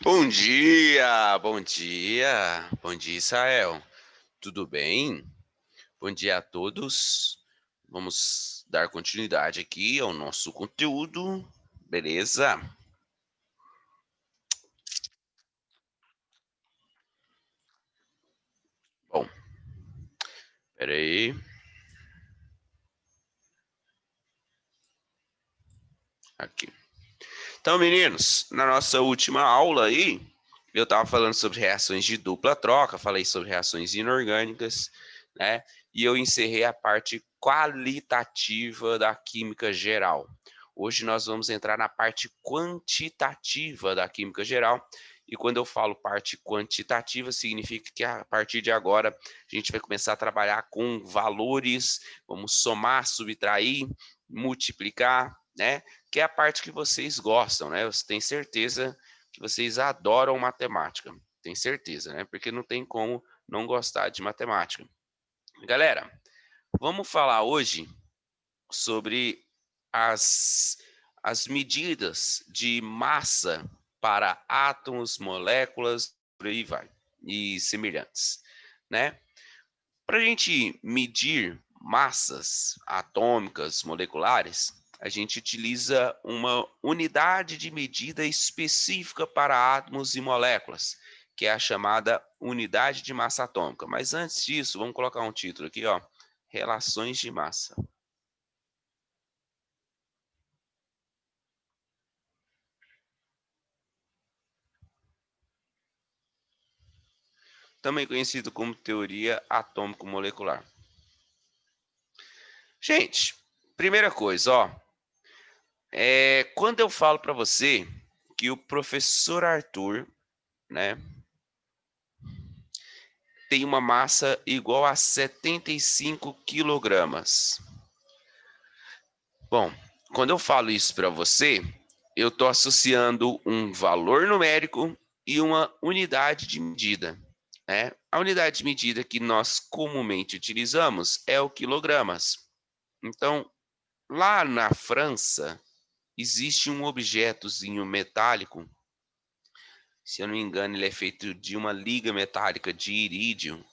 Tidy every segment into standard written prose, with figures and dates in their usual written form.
Bom dia, bom dia, bom dia, Israel. Tudo bem? Bom dia a todos. Vamos dar continuidade aqui ao nosso conteúdo, beleza? Bom, peraí. Aqui. Então, meninos, na nossa última aula aí, eu estava falando sobre reações de dupla troca, falei sobre reações inorgânicas, né? E eu encerrei a parte qualitativa da química geral. Hoje nós vamos entrar na parte quantitativa da química geral. E quando eu falo parte quantitativa, significa que a partir de agora a gente vai começar a trabalhar com valores, vamos somar, subtrair, multiplicar, né? Que é a parte que vocês gostam, né? Eu tenho certeza que vocês adoram matemática. Tenho certeza, né? Porque não tem como não gostar de matemática. Galera, vamos falar hoje sobre as, as medidas de massa para átomos, moléculas, por aí vai, e semelhantes, né? Para a gente medir massas atômicas, moleculares, a gente utiliza uma unidade de medida específica para átomos e moléculas, que é a chamada unidade de massa atômica. Mas antes disso, vamos colocar um título aqui, ó, relações de massa. Também conhecido como teoria atômico-molecular. Gente, primeira coisa, ó, quando eu falo para você que o professor Arthur, né, tem uma massa igual a 75 quilogramas. Bom, quando eu falo isso para você, eu estou associando um valor numérico e uma unidade de medida, né? A unidade de medida que nós comumente utilizamos é o quilogramas. Então, lá na França, existe um objetozinho metálico, se eu não me engano, ele é feito de uma liga metálica de irídio.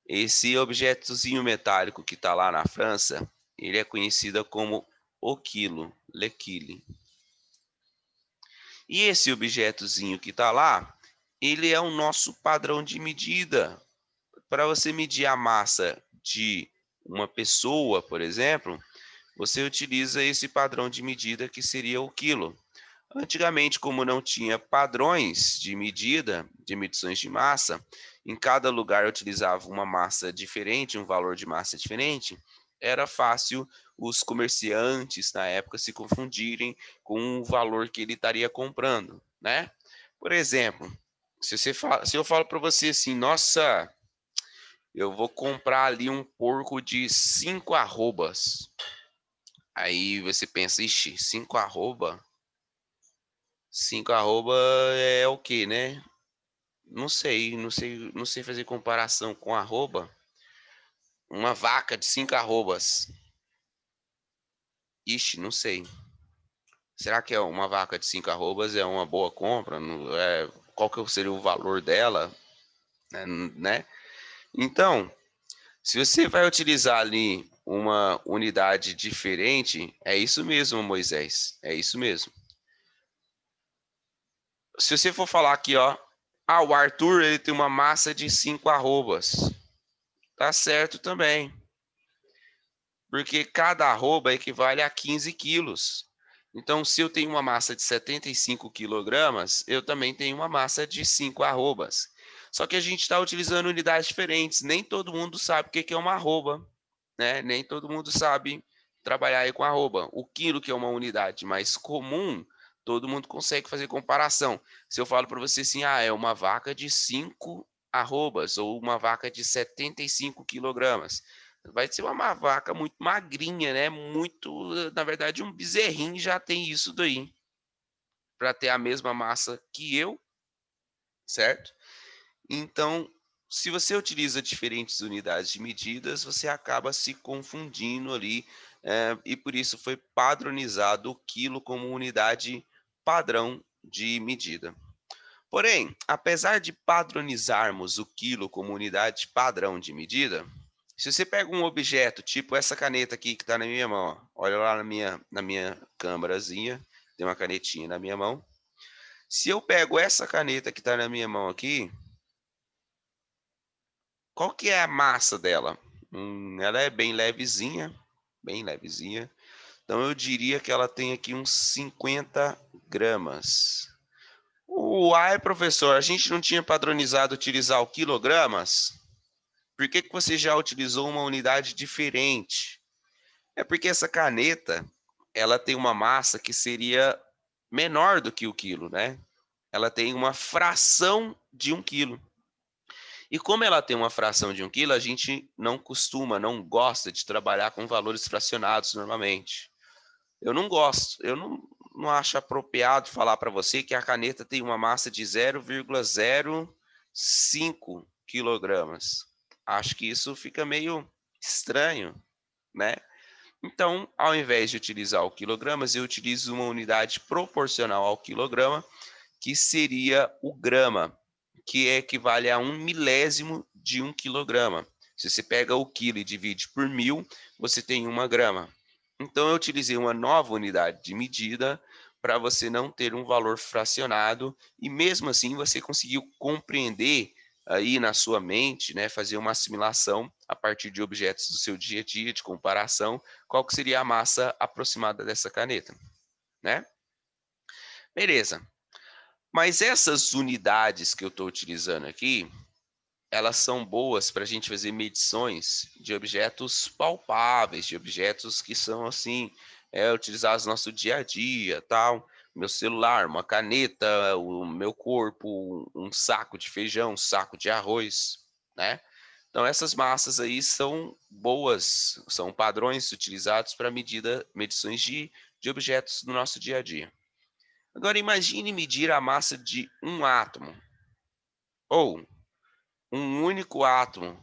Esse objetozinho metálico que está lá na França, ele é conhecido como o quilo, le quille. E esse objetozinho que está lá, ele é o nosso padrão de medida. Para você medir a massa de uma pessoa, por exemplo, você utiliza esse padrão de medida que seria o quilo. Antigamente, como não tinha padrões de medida, de medições de massa, em cada lugar utilizava uma massa diferente, um valor de massa diferente, era fácil os comerciantes na época se confundirem com o valor que ele estaria comprando, né? Por exemplo, se eu falo para você assim, nossa, eu vou comprar ali um porco de 5 arrobas. Aí você pensa, ixi, 5 arroba? 5 arroba é o quê, né? Não sei fazer comparação com arroba. Uma vaca de 5 arrobas. Ixi, não sei. Será que é uma vaca de 5 arrobas é uma boa compra? Qual que seria o valor dela, né? Então, se você vai utilizar ali uma unidade diferente, é isso mesmo, Moisés. É isso mesmo. Se você for falar aqui, ó, o Arthur ele tem uma massa de 5 arrobas. Tá certo também, porque cada arroba equivale a 15 quilos. Então, se eu tenho uma massa de 75 quilogramas, eu também tenho uma massa de 5 arrobas. Só que a gente está utilizando unidades diferentes. Nem todo mundo sabe o que é uma arroba, né? Nem todo mundo sabe trabalhar aí com arroba. O quilo, que é uma unidade mais comum, todo mundo consegue fazer comparação. Se eu falo para você assim, é uma vaca de 5 arrobas ou uma vaca de 75 quilogramas. Vai ser uma vaca muito magrinha, né? Muito, na verdade, um bezerrinho já tem isso daí, para ter a mesma massa que eu, certo? Então, se você utiliza diferentes unidades de medidas, você acaba se confundindo ali, e por isso foi padronizado o quilo como unidade padrão de medida. Porém, apesar de padronizarmos o quilo como unidade padrão de medida, se você pega um objeto, tipo essa caneta aqui que está na minha mão, ó, olha lá na minha câmerazinha, tem uma canetinha na minha mão. Se eu pego essa caneta que está na minha mão aqui, qual que é a massa dela? Ela é bem levezinha, bem levezinha. Então eu diria que ela tem aqui uns 50 gramas. Uai, professor, a gente não tinha padronizado utilizar o quilogramas? Por que que você já utilizou uma unidade diferente? É porque essa caneta, ela tem uma massa que seria menor do que o quilo, né? Ela tem uma fração de 1 quilo. E como ela tem uma fração de 1 quilo, a gente não costuma, não gosta de trabalhar com valores fracionados normalmente. Eu não gosto, eu não acho apropriado falar para você que a caneta tem uma massa de 0,05 quilogramas. Acho que isso fica meio estranho, né? Então, ao invés de utilizar o quilogramas, eu utilizo uma unidade proporcional ao quilograma, que seria o grama, que equivale a 1 milésimo de 1 quilograma. Se você pega o quilo e divide por 1000, você tem 1 grama. Então, eu utilizei uma nova unidade de medida para você não ter um valor fracionado e mesmo assim você conseguiu compreender aí na sua mente, né, fazer uma assimilação a partir de objetos do seu dia a dia, de comparação, qual que seria a massa aproximada dessa caneta, né? Beleza. Mas essas unidades que eu estou utilizando aqui, elas são boas para a gente fazer medições de objetos palpáveis, de objetos que são assim, utilizados no nosso dia a dia, tal. Meu celular, uma caneta, o meu corpo, um saco de feijão, um saco de arroz, né? Então essas massas aí são boas, são padrões utilizados para medições de objetos no nosso dia a dia. Agora imagine medir a massa de um átomo, ou um único átomo.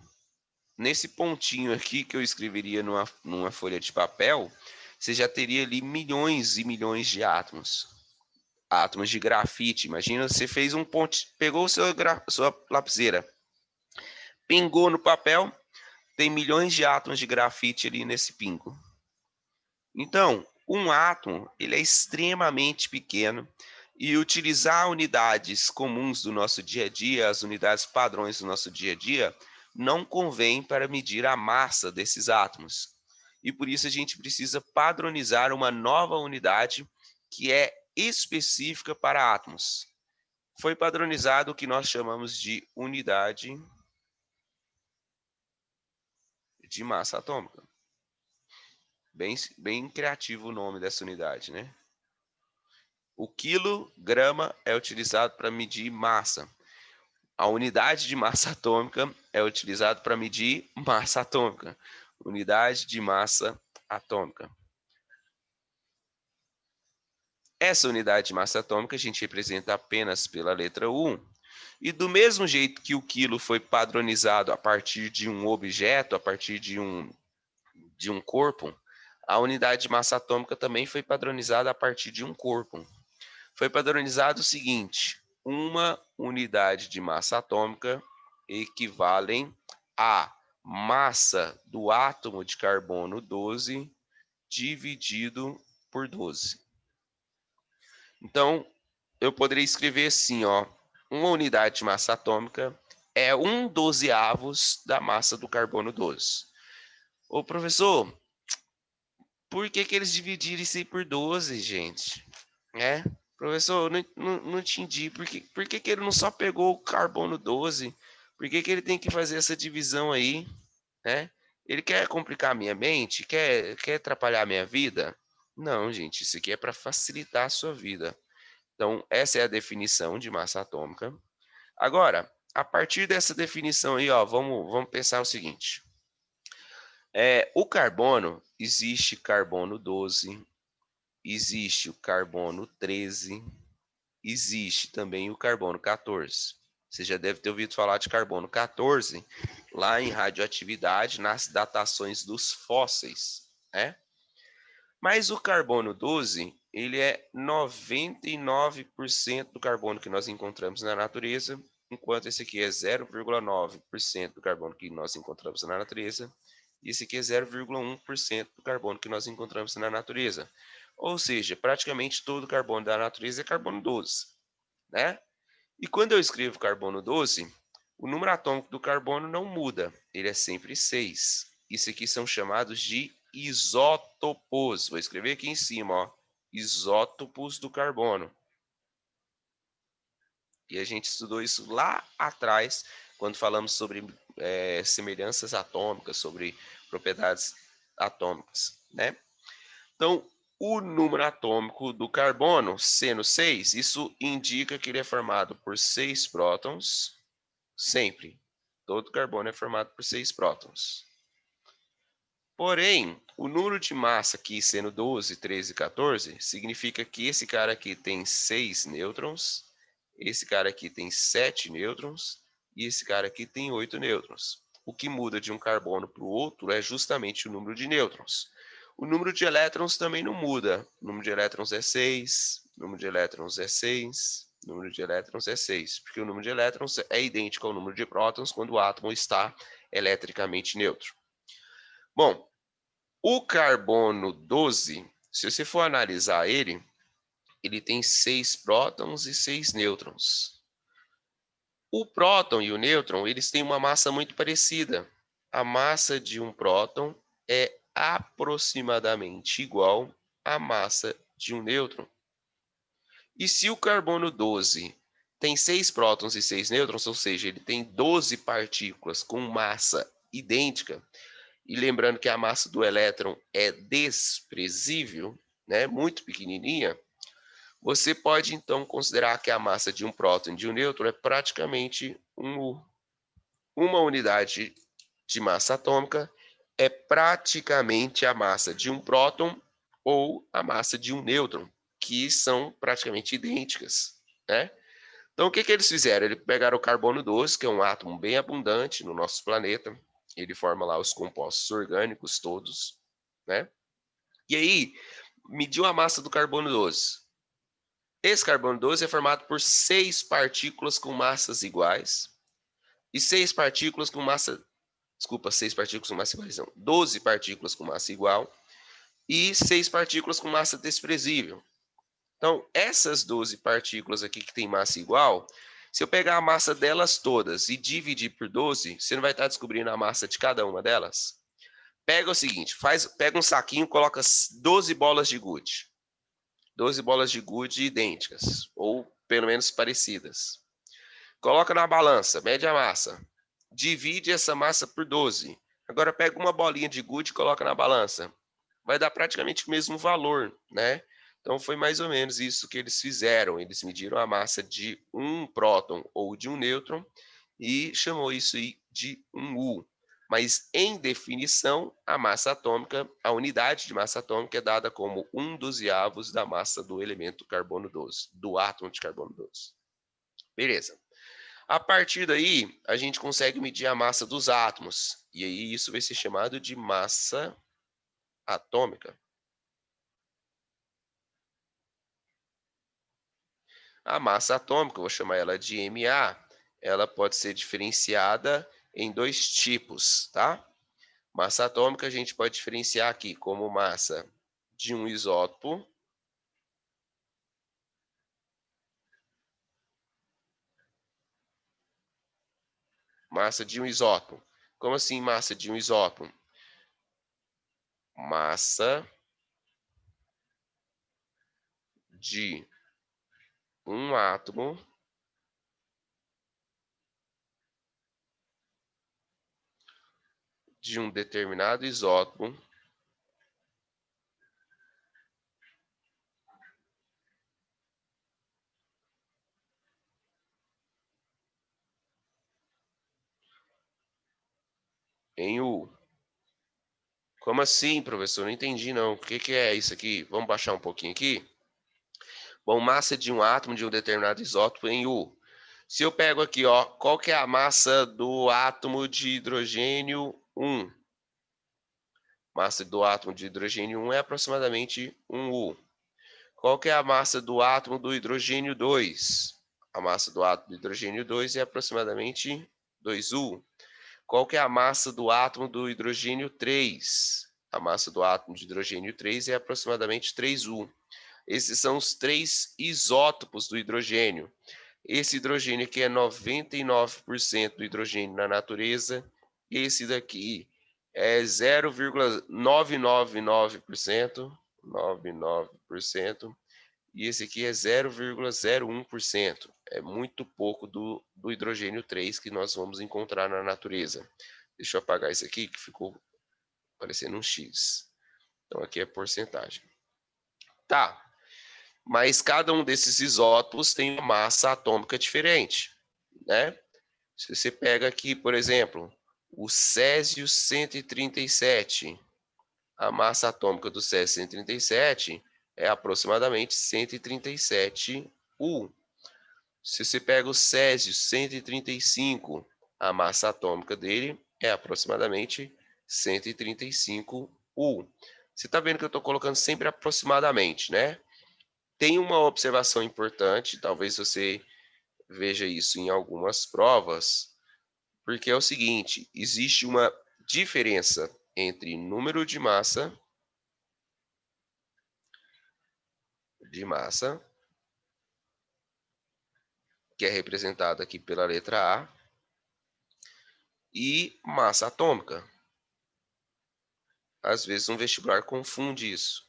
Nesse pontinho aqui que eu escreveria numa folha de papel, você já teria ali milhões e milhões de átomos. Átomos de grafite. Imagina, você fez um ponto, pegou sua lapiseira, pingou no papel, tem milhões de átomos de grafite ali nesse pingo. Então, um átomo, ele é extremamente pequeno e utilizar unidades comuns do nosso dia a dia, as unidades padrões do nosso dia a dia, não convém para medir a massa desses átomos. E por isso a gente precisa padronizar uma nova unidade que é específica para átomos. Foi padronizado o que nós chamamos de unidade de massa atômica. Bem criativo o nome dessa unidade, né? O quilograma é utilizado para medir massa. A unidade de massa atômica é utilizada para medir massa atômica. Unidade de massa atômica. Essa unidade de massa atômica a gente representa apenas pela letra U. E do mesmo jeito que o quilo foi padronizado a partir de um objeto, a partir de um corpo, a unidade de massa atômica também foi padronizada a partir de um corpo. Foi padronizado o seguinte: uma unidade de massa atômica equivale à massa do átomo de carbono 12 dividido por 12. Então, eu poderia escrever assim, ó, uma unidade de massa atômica é 1/12 da massa do carbono 12. Ô, professor, por que que eles dividiram isso aí por 12, gente? Professor, eu não entendi. Por que que ele não só pegou o carbono 12? Por que que ele tem que fazer essa divisão aí, né? Ele quer complicar a minha mente? Quer atrapalhar a minha vida? Não, gente, isso aqui é para facilitar a sua vida. Então, essa é a definição de massa atômica. Agora, a partir dessa definição aí, ó, vamos pensar o seguinte. O carbono, existe carbono 12, existe o carbono 13, existe também o carbono 14. Você já deve ter ouvido falar de carbono 14 lá em radioatividade, nas datações dos fósseis, né? Mas o carbono 12, ele é 99% do carbono que nós encontramos na natureza, enquanto esse aqui é 0,9% do carbono que nós encontramos na natureza, e esse aqui é 0,1% do carbono que nós encontramos na natureza. Ou seja, praticamente todo o carbono da natureza é carbono 12, né? E quando eu escrevo carbono 12, o número atômico do carbono não muda, ele é sempre 6. Isso aqui são chamados de isótopos. Vou escrever aqui em cima, ó, isótopos do carbono. E a gente estudou isso lá atrás, quando falamos sobre semelhanças atômicas, sobre propriedades atômicas, né? Então, o número atômico do carbono, sendo 6, isso indica que ele é formado por 6 prótons, sempre. Todo carbono é formado por 6 prótons. Porém, o número de massa aqui, sendo 12, 13 e 14, significa que esse cara aqui tem 6 nêutrons, esse cara aqui tem 7 nêutrons e esse cara aqui tem 8 nêutrons. O que muda de um carbono para o outro é justamente o número de nêutrons. O número de elétrons também não muda. O número de elétrons é 6, o número de elétrons é 6, o número de elétrons é 6, porque o número de elétrons é idêntico ao número de prótons quando o átomo está eletricamente neutro. Bom, o carbono 12, se você for analisar ele, ele tem 6 prótons e 6 nêutrons. O próton e o nêutron, eles têm uma massa muito parecida. A massa de um próton é aproximadamente igual à massa de um nêutron. E se o carbono 12 tem 6 prótons e 6 nêutrons, ou seja, ele tem 12 partículas com massa idêntica, e lembrando que a massa do elétron é desprezível, né, muito pequenininha, você pode então considerar que a massa de um próton e de um nêutron é praticamente uma unidade de massa atômica, é praticamente a massa de um próton ou a massa de um nêutron, que são praticamente idênticas, né? Então, o que eles fizeram? Eles pegaram o carbono 12, que é um átomo bem abundante no nosso planeta, ele forma lá os compostos orgânicos todos, né? E aí, mediu a massa do carbono 12. Esse carbono 12 é formado por 6 partículas com massas iguais e 6 partículas com massa... Desculpa, 6 partículas com massa iguais, não. 12 partículas com massa igual e 6 partículas com massa desprezível. Então, essas 12 partículas aqui que tem massa igual, se eu pegar a massa delas todas e dividir por 12, você não vai estar descobrindo a massa de cada uma delas? Pega o seguinte, pega um saquinho, coloca 12 bolas de gude. 12 bolas de gude idênticas, ou pelo menos parecidas. Coloca na balança, mede a massa. Divide essa massa por 12. Agora pega uma bolinha de gude e coloca na balança. Vai dar praticamente o mesmo valor, né? Então foi mais ou menos isso que eles fizeram. Eles mediram a massa de um próton ou de um nêutron e chamou isso aí de um U. Mas em definição, a massa atômica, a unidade de massa atômica é dada como 1/12 da massa do elemento carbono 12, do átomo de carbono 12. Beleza. A partir daí, a gente consegue medir a massa dos átomos. E aí isso vai ser chamado de massa atômica. A massa atômica, eu vou chamar ela de Ma, ela pode ser diferenciada em 2 tipos, tá? Massa atômica a gente pode diferenciar aqui como massa de um isótopo, massa de um isótopo. Como assim massa de um isótopo? Massa de um átomo de um determinado isótopo em U. Como assim, professor? Não entendi, não. O que é isso aqui? Vamos baixar um pouquinho aqui? Bom, massa de um átomo de um determinado isótopo em U. Se eu pego aqui, ó, qual que é a massa do átomo de hidrogênio 1? Massa do átomo de hidrogênio 1 é aproximadamente 1 U. Qual que é a massa do átomo do hidrogênio 2? A massa do átomo do hidrogênio 2 é aproximadamente 2U. Qual que é a massa do átomo do hidrogênio 3? A massa do átomo de hidrogênio 3 é aproximadamente 3U. Esses são os 3 isótopos do hidrogênio. Esse hidrogênio aqui é 99% do hidrogênio na natureza. Esse daqui é 0,999%, 99%, e esse aqui é 0,01%. É muito pouco do hidrogênio 3 que nós vamos encontrar na natureza. Deixa eu apagar isso aqui que ficou parecendo um X. Então aqui é porcentagem. Tá. Mas cada um desses isótopos tem uma massa atômica diferente, né? Se você pega aqui, por exemplo, o césio 137, a massa atômica do césio 137 é aproximadamente 137U. Se você pega o césio 135, a massa atômica dele é aproximadamente 135U. Você está vendo que eu estou colocando sempre aproximadamente, né? Tem uma observação importante, talvez você veja isso em algumas provas, porque é o seguinte, existe uma diferença entre número de massa que é representado aqui pela letra A, e massa atômica. Às vezes um vestibular confunde isso.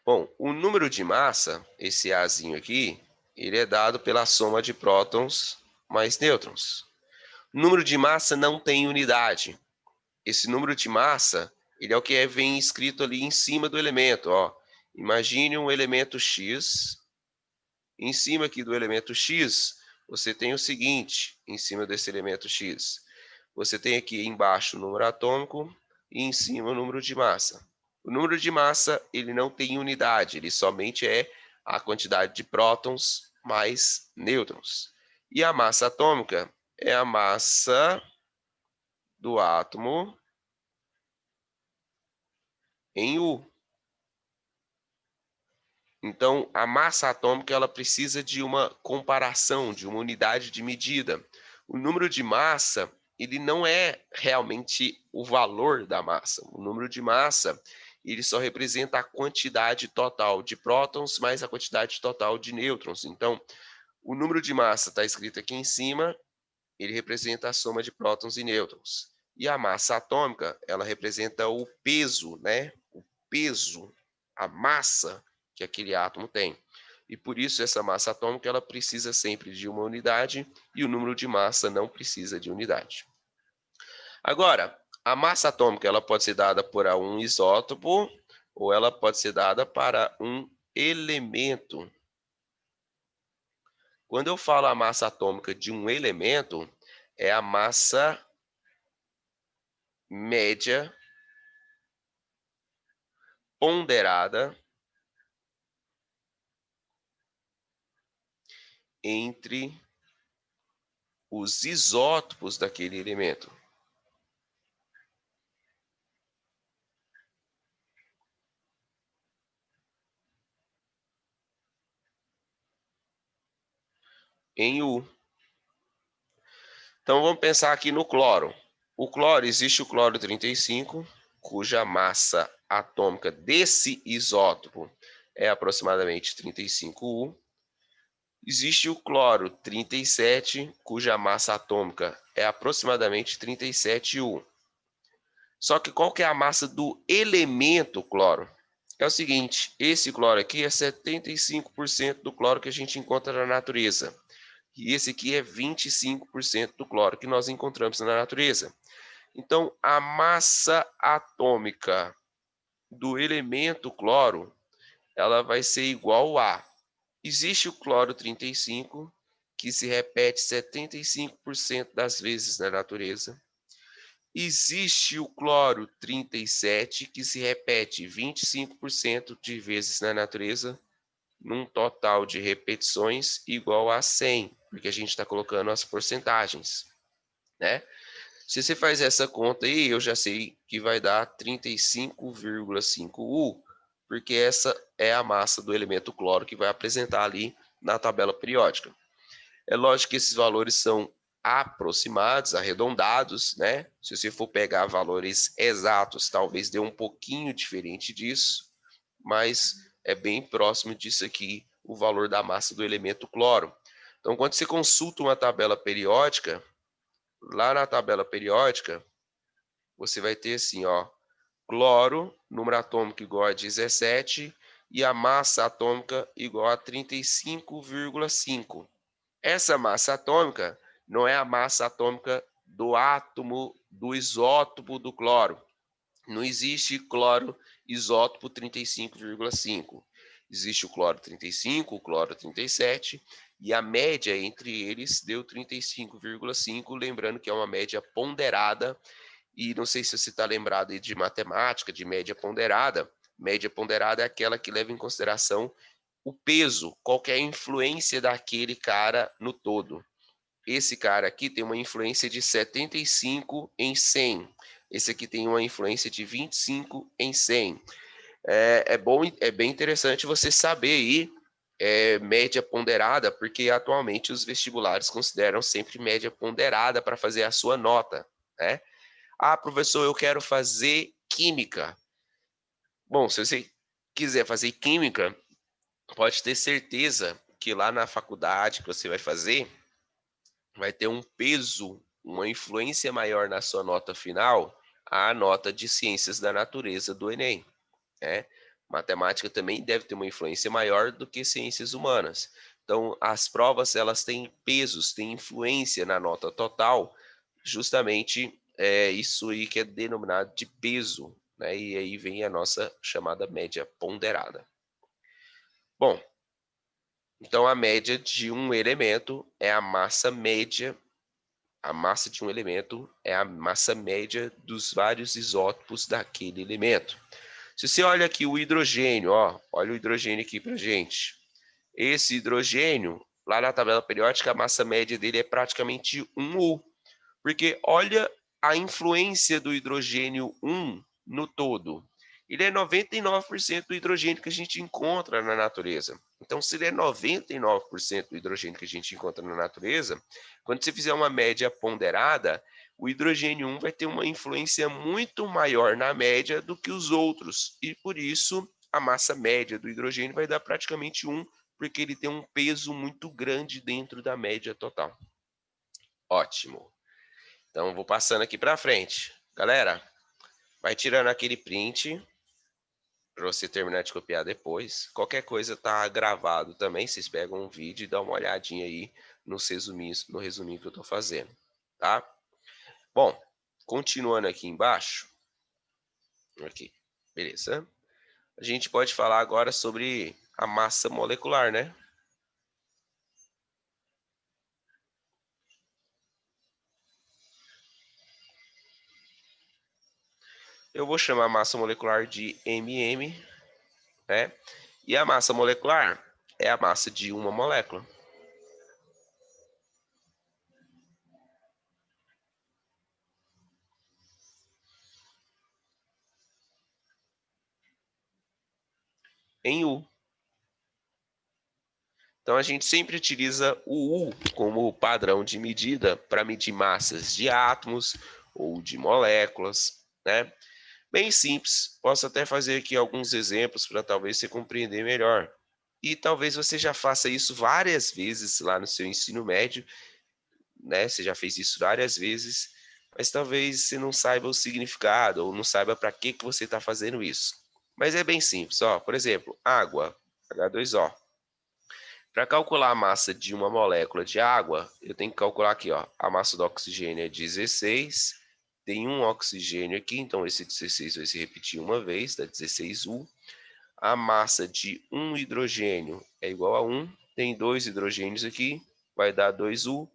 Bom, o número de massa, esse Azinho aqui, ele é dado pela soma de prótons mais nêutrons. O número de massa não tem unidade. Esse número de massa, ele é o que vem escrito ali em cima do elemento, ó. Imagine um elemento X. Em cima aqui do elemento X, você tem o seguinte, em cima desse elemento X. Você tem aqui embaixo o número atômico e em cima o número de massa. O número de massa, ele não tem unidade, ele somente é a quantidade de prótons mais nêutrons. E a massa atômica é a massa do átomo em U. Então, a massa atômica ela precisa de uma comparação, de uma unidade de medida. O número de massa, ele não é realmente o valor da massa. O número de massa, ele só representa a quantidade total de prótons mais a quantidade total de nêutrons. Então, o número de massa está escrito aqui em cima, ele representa a soma de prótons e nêutrons. E a massa atômica, ela representa o peso, né? O peso, a massa que aquele átomo tem. E por isso essa massa atômica ela precisa sempre de uma unidade e o número de massa não precisa de unidade. Agora, a massa atômica ela pode ser dada por um isótopo ou ela pode ser dada para um elemento. Quando eu falo a massa atômica de um elemento, é a massa média ponderada entre os isótopos daquele elemento. Em U. Então vamos pensar aqui no cloro. O cloro, existe o cloro 35, cuja massa atômica desse isótopo é aproximadamente 35U. Existe o cloro 37, cuja massa atômica é aproximadamente 37U. Só que qual que é a massa do elemento cloro? É o seguinte, esse cloro aqui é 75% do cloro que a gente encontra na natureza. E esse aqui é 25% do cloro que nós encontramos na natureza. Então, a massa atômica do elemento cloro, ela vai ser igual a... Existe o cloro 35, que se repete 75% das vezes na natureza. Existe o cloro 37, que se repete 25% de vezes na natureza, num total de repetições igual a 100, porque a gente está colocando as porcentagens, né? Se você faz essa conta aí, eu já sei que vai dar 35,5 U, porque essa é a massa do elemento cloro que vai apresentar ali na tabela periódica. É lógico que esses valores são aproximados, arredondados, né? Se você for pegar valores exatos, talvez dê um pouquinho diferente disso, mas é bem próximo disso aqui, o valor da massa do elemento cloro. Então, quando você consulta uma tabela periódica, lá na tabela periódica, você vai ter assim, ó, cloro, número atômico igual a 17 e a massa atômica igual a 35,5. Essa massa atômica não é a massa atômica do átomo do isótopo do cloro. Não existe cloro isótopo 35,5. Existe o cloro 35, o cloro 37, e a média entre eles deu 35,5, lembrando que é uma média ponderada, e não sei se você está lembrado aí de matemática, de média ponderada. Média ponderada é aquela que leva em consideração o peso, qual que é a influência daquele cara no todo. Esse cara aqui tem uma influência de 75 em 100. Esse aqui tem uma influência de 25 em 100. É bem interessante você saber aí média ponderada, porque atualmente os vestibulares consideram sempre média ponderada para fazer a sua nota, né? Ah, professor, eu quero fazer química. Bom, se você quiser fazer química, pode ter certeza que lá na faculdade que você vai fazer, vai ter um peso, uma influência maior na sua nota final, a nota de ciências da natureza do Enem, né? Matemática também deve ter uma influência maior do que ciências humanas. Então, as provas elas têm pesos, têm influência na nota total, justamente isso aí que é denominado de peso, né? E aí vem a nossa chamada média ponderada. Bom, então a média de um elemento é a massa média. A massa de um elemento é a massa média dos vários isótopos daquele elemento. Se você olha aqui o hidrogênio, ó, olha o hidrogênio aqui para gente. Esse hidrogênio, lá na tabela periódica, a massa média dele é praticamente 1 U. Porque olha a influência do hidrogênio 1 no todo. Ele é 99% do hidrogênio que a gente encontra na natureza. Então, se ele é 99% do hidrogênio que a gente encontra na natureza, quando você fizer uma média ponderada, o hidrogênio 1 vai ter uma influência muito maior na média do que os outros. E por isso, a massa média do hidrogênio vai dar praticamente 1, porque ele tem um peso muito grande dentro da média total. Ótimo. Então, vou passando aqui para frente. Galera, vai tirando aquele print para você terminar de copiar depois. Qualquer coisa tá gravado também. Vocês pegam um vídeo e dão uma olhadinha aí no resuminho que eu estou fazendo, tá? Bom, continuando aqui embaixo. Aqui, beleza? A gente pode falar agora sobre a massa molecular, né? Eu vou chamar a massa molecular de MM, né? E a massa molecular é a massa de uma molécula. Em U. Então a gente sempre utiliza o U como padrão de medida para medir massas de átomos ou de moléculas, né? Bem simples. Posso até fazer aqui alguns exemplos para talvez você compreender melhor. E talvez você já faça isso várias vezes lá no seu ensino médio, né? Você já fez isso várias vezes, mas talvez você não saiba o significado ou não saiba para que você está fazendo isso. Mas é bem simples, ó. Por exemplo, água, H2O. Para calcular a massa de uma molécula de água, eu tenho que calcular aqui, ó, a massa do oxigênio é 16, tem um oxigênio aqui, então esse 16 vai se repetir uma vez, dá 16U. A massa de um hidrogênio é igual a 1, tem dois hidrogênios aqui, vai dar 2U,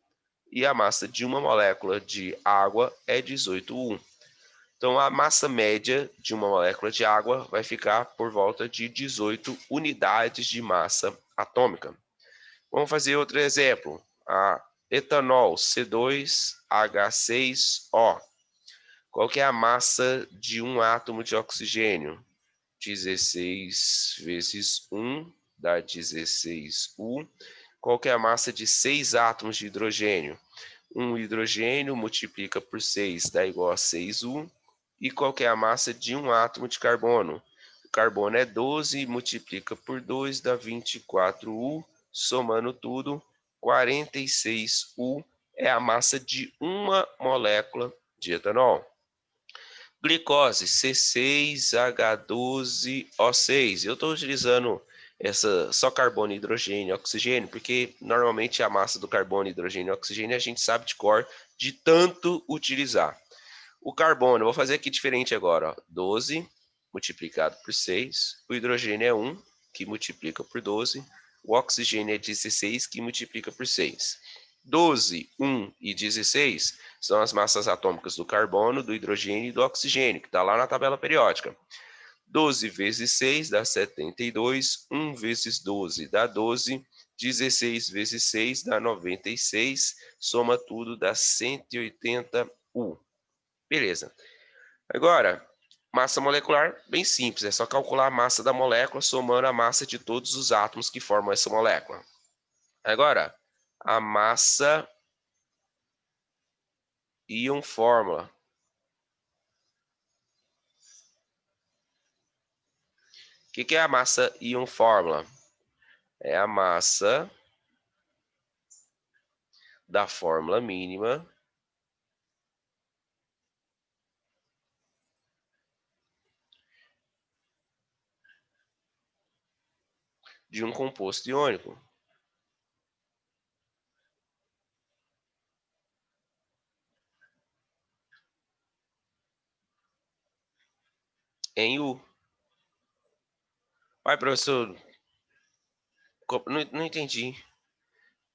e a massa de uma molécula de água é 18U. Então, a massa média de uma molécula de água vai ficar por volta de 18 unidades de massa atômica. Vamos fazer outro exemplo. Etanol, C2H6O. Qual que é a massa de um átomo de oxigênio? 16 vezes 1 dá 16U. Qual que é a massa de 6 átomos de hidrogênio? Um hidrogênio multiplica por 6 dá igual a 6U. E qual que é a massa de um átomo de carbono? O carbono é 12, multiplica por 2 dá 24U. Somando tudo, 46U é a massa de uma molécula de etanol. Glicose, C6H12O6. Eu estou utilizando essa só carbono, hidrogênio e oxigênio, porque normalmente a massa do carbono, hidrogênio e oxigênio a gente sabe de cor de tanto utilizar. O carbono, eu vou fazer aqui diferente agora, ó. 12 multiplicado por 6. O hidrogênio é 1, que multiplica por 12. O oxigênio é 16, que multiplica por 6. 12, 1 e 16 são as massas atômicas do carbono, do hidrogênio e do oxigênio, que está lá na tabela periódica. 12 vezes 6 dá 72, 1 vezes 12 dá 12, 16 vezes 6 dá 96, soma tudo dá 180U. Beleza. Agora, massa molecular, bem simples, é só calcular a massa da molécula somando a massa de todos os átomos que formam essa molécula. Agora, a massa íon fórmula. O que é a massa íon fórmula? É a massa da fórmula mínima de um composto iônico. Em U. Vai, professor, não entendi.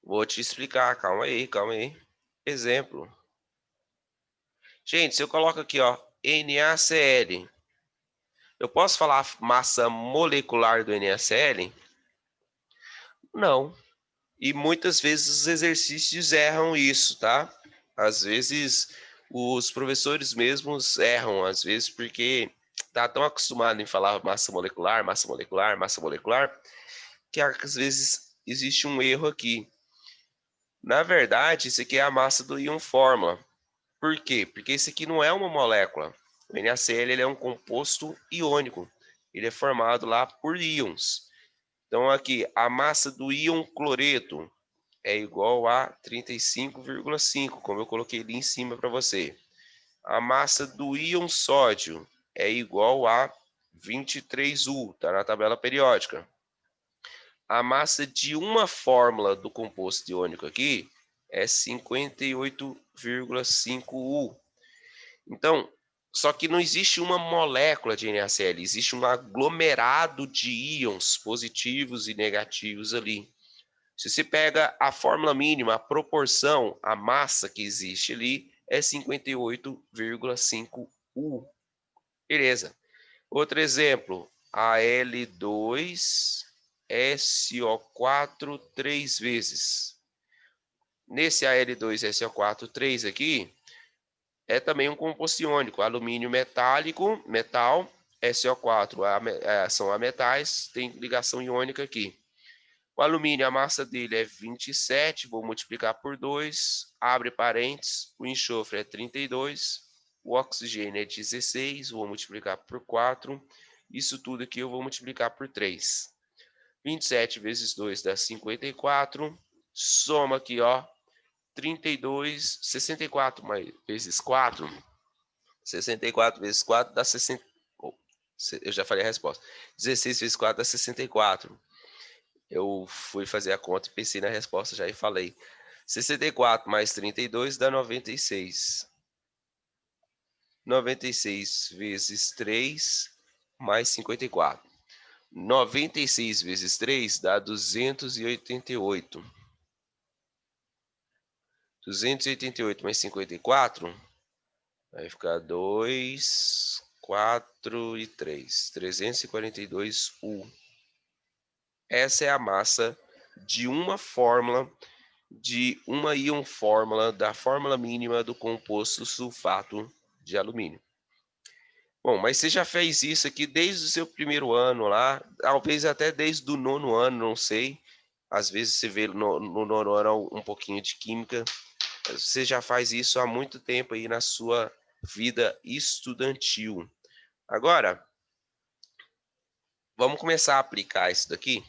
Vou te explicar, calma aí, calma aí. Exemplo. Gente, se eu coloco aqui, ó, NaCl, eu posso falar massa molecular do NaCl? Não. E muitas vezes os exercícios erram isso, tá? Às vezes os professores mesmos erram, às vezes porque tá tão acostumado em falar massa molecular, massa molecular, massa molecular, que às vezes existe um erro aqui. Na verdade, isso aqui é a massa do íon fórmula. Por quê? Porque isso aqui não é uma molécula. O NaCl ele é um composto iônico. Ele é formado lá por íons. Então aqui, a massa do íon cloreto é igual a 35,5, como eu coloquei ali em cima para você. A massa do íon sódio é igual a 23U, está na tabela periódica. A massa de uma fórmula do composto iônico aqui é 58,5U. Então, só que não existe uma molécula de NaCl, existe um aglomerado de íons positivos e negativos ali. Se você pega a fórmula mínima, a proporção, a massa que existe ali é 58,5U. Beleza. Outro exemplo, Al2SO4 três vezes. Nesse Al2SO4 3 aqui, é também um composto iônico, alumínio metálico, metal, SO4 são ametais, tem ligação iônica aqui. O alumínio, a massa dele é 27, vou multiplicar por 2, abre parênteses, o enxofre é 32, o oxigênio é 16, vou multiplicar por 4, isso tudo aqui eu vou multiplicar por 3. 27 vezes 2 dá 54, soma aqui, ó, 32, 64 vezes 4, 64 vezes 4 dá 60, eu já falei a resposta, 16 vezes 4 dá 64. Eu fui fazer a conta e pensei na resposta já e falei. 64 mais 32 dá 96. 96 vezes 3 mais 54. 96 vezes 3 dá 288. 288 mais 54 vai ficar 2, 4 e 3. 342U. Essa é a massa de uma fórmula de uma íon fórmula, da fórmula mínima do composto sulfato de alumínio. Bom, mas você já fez isso aqui desde o seu primeiro ano lá, talvez até desde o nono ano, não sei. Às vezes você vê no nono ano um pouquinho de química. Você já faz isso há muito tempo aí na sua vida estudantil. Agora, vamos começar a aplicar isso daqui?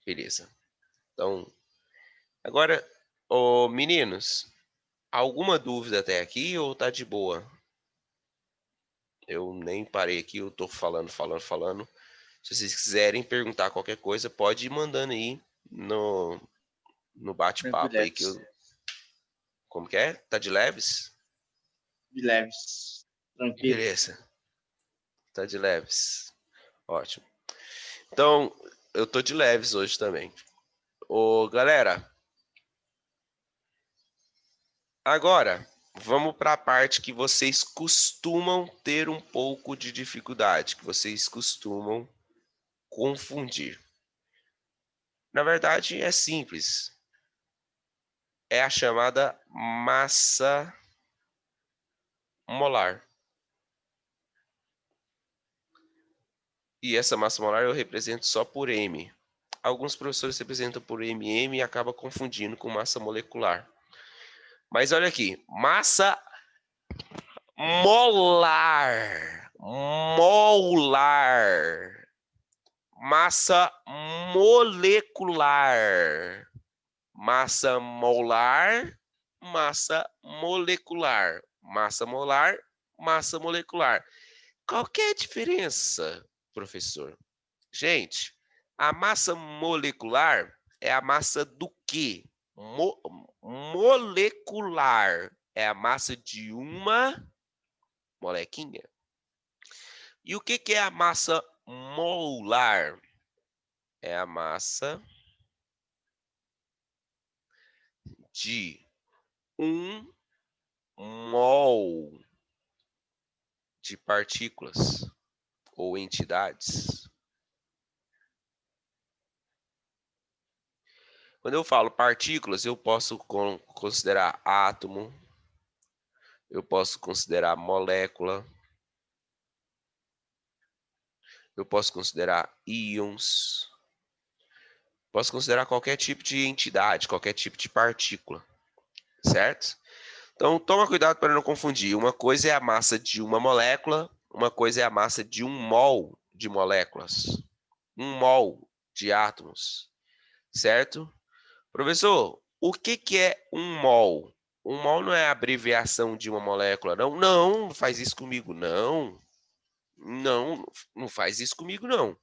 Beleza. Então, agora, meninos, alguma dúvida até aqui ou tá de boa? Eu nem parei aqui, eu tô falando. Se vocês quiserem perguntar qualquer coisa, pode ir mandando aí no bate-papo aí que eu... Como que é? Tá de leves? De leves. Tranquilo. Beleza. Tá de leves. Ótimo. Então, eu tô de leves hoje também. Galera, agora vamos para a parte que vocês costumam ter um pouco de dificuldade, que vocês costumam confundir. Na verdade, é simples. É a chamada massa molar. E essa massa molar eu represento só por M. Alguns professores representam por MM e acaba confundindo com massa molecular. Mas olha aqui, massa molar. Molar. Massa molecular. Massa molar, massa molecular. Massa molar, massa molecular. Qual que é a diferença, professor? Gente, a massa molecular é a massa do quê? Molecular é a massa de uma molequinha. E o que é a massa molar? É a massa de um mol de partículas ou entidades. Quando eu falo partículas, eu posso considerar átomo, eu posso considerar molécula, eu posso considerar íons, posso considerar qualquer tipo de entidade, qualquer tipo de partícula, certo? Então, toma cuidado para não confundir. Uma coisa é a massa de uma molécula, uma coisa é a massa de um mol de moléculas, um mol de átomos, certo? Professor, o que é um mol? Um mol não é a abreviação de uma molécula, não? Não, não faz isso comigo, não. Não, não faz isso comigo, não.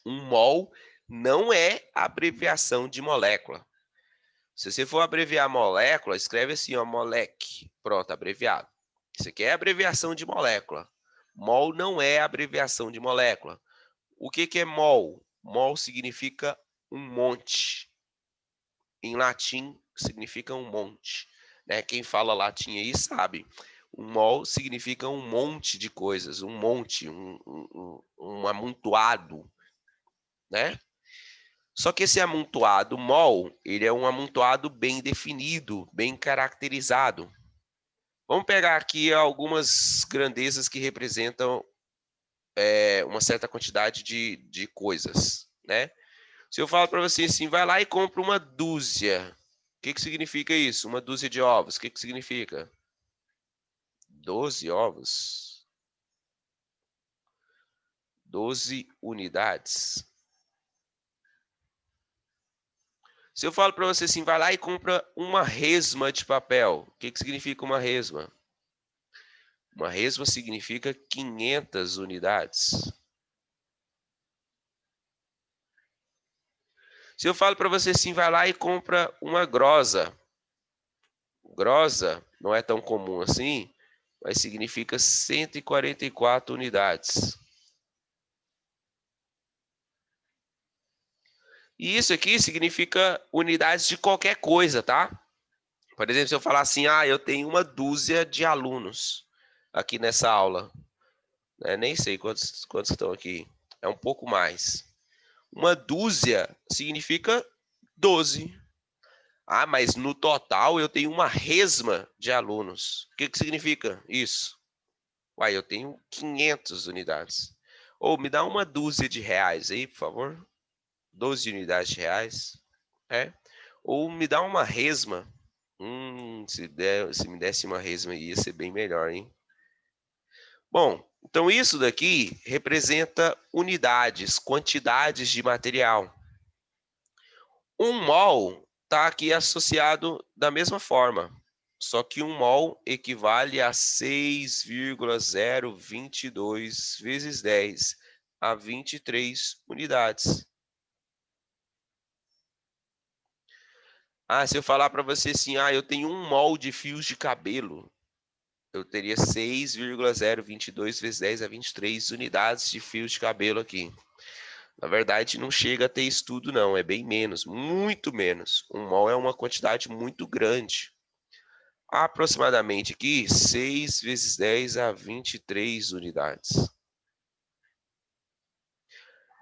Um mol não é abreviação de molécula. Se você for abreviar molécula, escreve assim, ó, molec. Pronto, abreviado. Isso aqui é abreviação de molécula. Mol não é abreviação de molécula. O que é mol? Mol significa um monte. Em latim, significa um monte. Né? Quem fala latim aí sabe. Um mol significa um monte de coisas, um monte, um amontoado, né? Só que esse amontoado mol, ele é um amontoado bem definido, bem caracterizado. Vamos pegar aqui algumas grandezas que representam uma certa quantidade de coisas, né? Se eu falo para você assim, vai lá e compra uma dúzia. O que significa isso? Uma dúzia de ovos. O que significa? 12 ovos. 12 unidades. Se eu falo para você assim, vai lá e compra uma resma de papel. O que significa uma resma? Uma resma significa 500 unidades. Se eu falo para você assim, vai lá e compra uma grosa. Grosa não é tão comum assim, mas significa 144 unidades. E isso aqui significa unidades de qualquer coisa, tá? Por exemplo, se eu falar assim, eu tenho uma dúzia de alunos aqui nessa aula. Nem sei quantos estão aqui. É um pouco mais. Uma dúzia significa 12. Ah, mas no total eu tenho uma resma de alunos. O que significa isso? Uai, eu tenho 500 unidades. Ou me dá uma dúzia de reais aí, por favor. 12 unidades de reais. Ou me dá uma resma. Se me desse uma resma ia ser bem melhor, hein? Bom, então isso daqui representa unidades, quantidades de material. Um mol está aqui associado da mesma forma, só que um mol equivale a 6,022 vezes 10 a 23 unidades. Ah, se eu falar para você assim, eu tenho um mol de fios de cabelo, eu teria 6,022 vezes 10 a 23 unidades de fios de cabelo aqui. Na verdade, não chega a ter estudo, não. É bem menos, muito menos. Um mol é uma quantidade muito grande. Aproximadamente aqui, 6 vezes 10 a 23 unidades.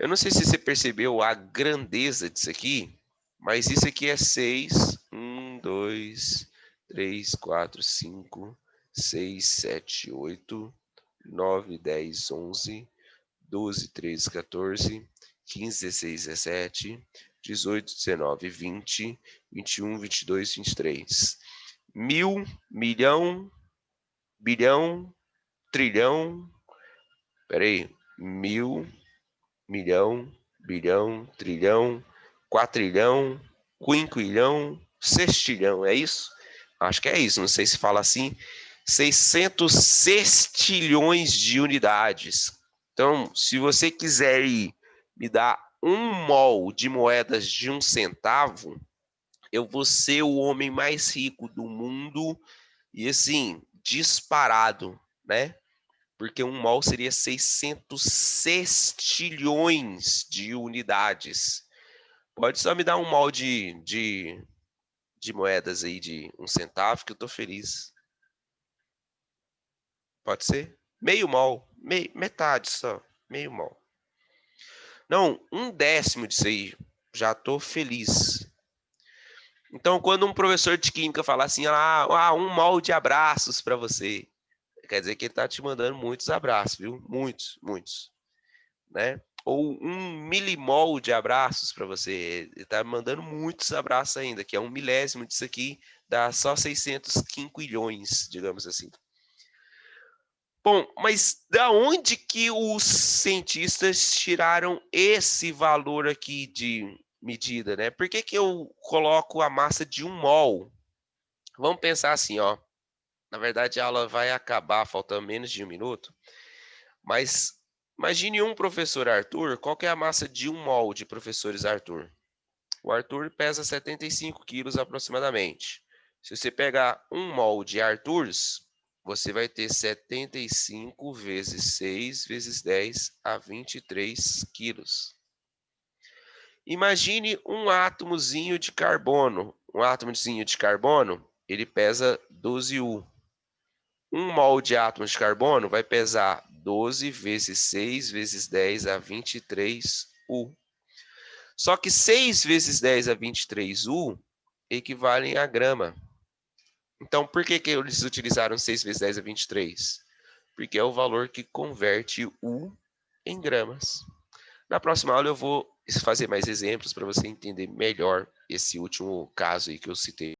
Eu não sei se você percebeu a grandeza disso aqui, mas isso aqui é 6, 1, 2, 3, 4, 5, 6, 7, 8, 9, 10, 11, 12, 13, 14, 15, 16, 17, 18, 19, 20, 21, 22, 23. Mil, milhão, bilhão, trilhão. Peraí. Mil, milhão, bilhão, trilhão, quatrilhão, quinquilhão, sextilhão. É isso? Acho que é isso. Não sei se fala assim. 600 sextilhões de unidades. Então, se você quiser me dar um mol de moedas de 1 centavo, eu vou ser o homem mais rico do mundo e, assim, disparado, né? Porque um mol seria 600 sextilhões de unidades. Pode só me dar um mol de moedas aí de 1 centavo que eu tô feliz. Pode ser? Meio mol, metade só, meio mol. Não, 1/10 disso aí, já tô feliz. Então, quando um professor de química falar assim, 1 mol de abraços para você, quer dizer que ele tá te mandando muitos abraços, viu? Muitos, muitos, né? Ou 1 milimol de abraços para você, ele tá mandando muitos abraços ainda, que é 1 milésimo disso aqui, dá só 600 quinquilhões, digamos assim. Bom, mas da onde que os cientistas tiraram esse valor aqui de medida, né? Por que que eu coloco a massa de 1 mol? Vamos pensar assim, ó. Na verdade, a aula vai acabar faltando menos de 1 minuto, mas imagine um professor Arthur, qual que é a massa de 1 mol de professores Arthur? O Arthur pesa 75 quilos aproximadamente. Se você pegar 1 mol de Arthurs, você vai ter 75 vezes 6 vezes 10 a 23 quilos. Imagine um átomozinho de carbono. Um átomozinho de carbono, ele pesa 12 U. 1 mol de átomo de carbono vai pesar 12 vezes 6 vezes 10 a 23 U. Só que 6 vezes 10 a 23 U equivalem a grama. Então, por que que eles utilizaram 6 vezes 10 a 23? Porque é o valor que converte U em gramas. Na próxima aula eu vou fazer mais exemplos para você entender melhor esse último caso aí que eu citei.